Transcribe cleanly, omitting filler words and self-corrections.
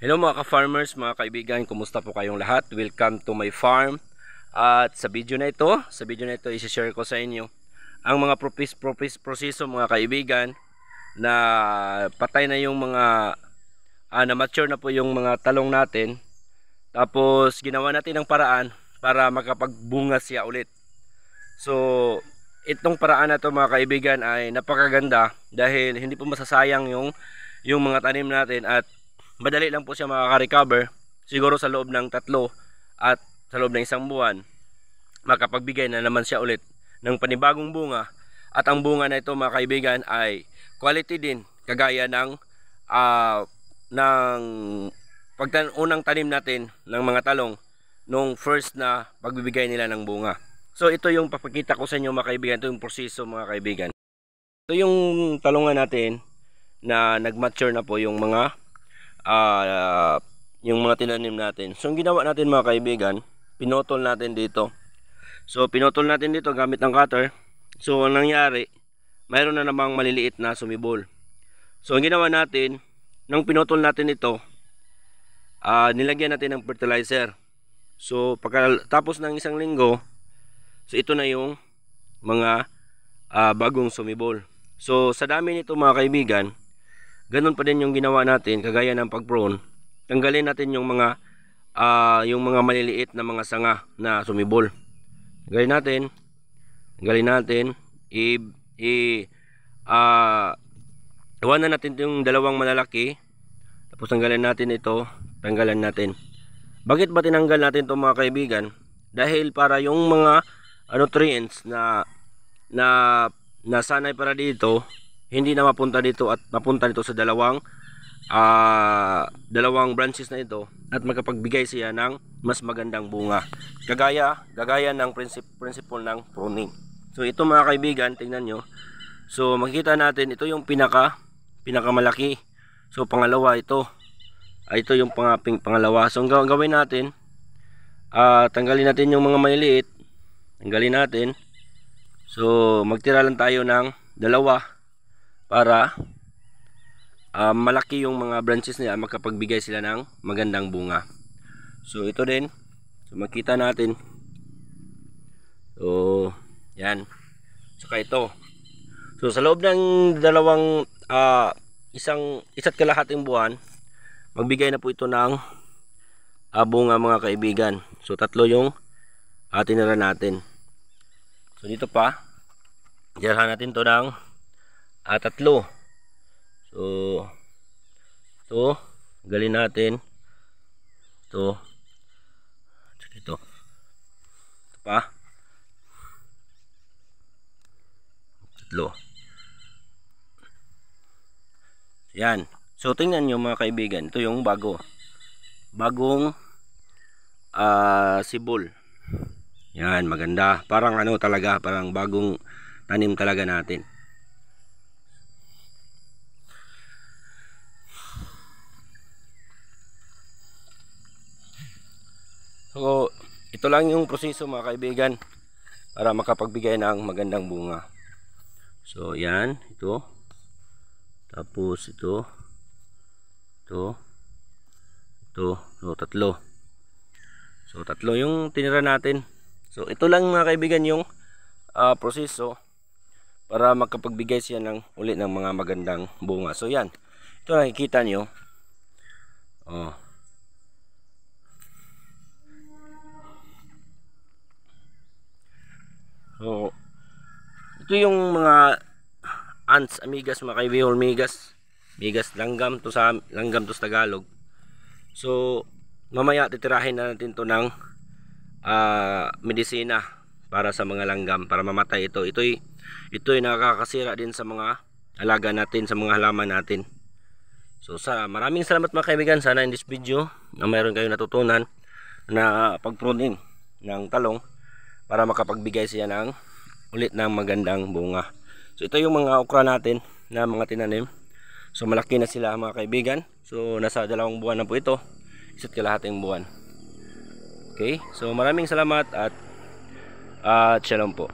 Hello mga ka-farmers, mga kaibigan, kumusta po kayong lahat? Welcome to my farm. At sa video na ito, i-share ko sa inyo ang mga proseso mga kaibigan na patay na yung mga na-mature na po yung mga talong natin. Tapos ginawa natin ang paraan para makapagbunga siya ulit. So itong paraan na to mga kaibigan ay napakaganda dahil hindi po masasayang yung mga tanim natin at madali lang po siya makaka-recover. Siguro sa loob ng 3 at sa loob ng 1 buwan makapagbigay na naman siya ulit ng panibagong bunga. At ang bunga na ito mga kaibigan ay quality din, kagaya ng unang tanim natin ng mga talong nung first na pagbibigay nila ng bunga. So ito yung papakita ko sa inyo mga kaibigan, ito yung proseso mga kaibigan. Ito yung talungan natin na nag-mature na po yung mga tinanim natin. So ang ginawa natin mga kaibigan, pinotol natin dito. So pinotol natin dito gamit ng cutter. So ang nangyari, mayroon na namang maliliit na sumibol. So ang ginawa natin, nung pinotol natin ito, nilagyan natin ng fertilizer. So pagkatapos ng 1 linggo, so ito na yung mga bagong sumibol. So sa dami nito mga kaibigan, ganun pa din yung ginawa natin, kagaya ng pag-prune. Tanggalin natin yung mga maliliit na mga sanga na sumibol. Tanggalin natin, iwanan natin yung dalawang malalaki. Tapos tanggalin natin ito, tanggalan natin. Bakit ba tinanggal natin ito mga kaibigan? Dahil para yung mga nutrients na sanay para dito, hindi na mapunta dito at mapunta dito sa dalawang branches na ito at makapagbigay siya ng mas magandang bunga. Gagaya ng principle ng pruning. So ito mga kaibigan, tingnan nyo. So makikita natin, ito yung pinakamalaki. So pangalawa ito. Ito yung pangalawa. So ang gawin natin, tanggalin natin yung mga maliliit. Tanggalin natin. So magtira lang tayo ng 2 para malaki yung mga branches nila, makapagbigay sila ng magandang bunga. So ito din, so makita natin. So yan, saka ito. So sa loob ng isa't kalahating buwan, magbigay na po ito ng bunga mga kaibigan. So 3 yung tinira natin. So dito pa, tirahan natin to ng 3. So ito, galin natin ito pa 3. Yan. So tingnan nyo mga kaibigan, ito yung bagong sibol. Yan, maganda, parang talaga, parang bagong tanim talaga natin. So, ito lang yung proseso mga kaibigan para makapagbigay ng magandang bunga. So, yan, ito. Tapos ito. So, 3. So, 3 yung tinira natin. So, ito lang mga kaibigan yung proseso para makapagbigay siya ulit ng mga magandang bunga. So, yan. Ito nakikita nyo. So, ito yung mga ants, amigas mga kaibigan, migas langgam to sa Tagalog. So mamaya titirahin na natin to ng medisina para sa mga langgam, para mamatay ito. Ito'y nakakasira din sa mga alaga natin, sa mga halaman natin. So maraming salamat mga kaibigan. Sana in this video na mayroon kayong natutunan na pag-pruning ng talong para makapagbigay siya ulit ng magandang bunga. So ito yung mga okra natin na mga tinanim. So malaki na sila mga kaibigan. So nasa 2 buwan na po ito, 1 kalahating buwan. Okay, so maraming salamat at shalom po.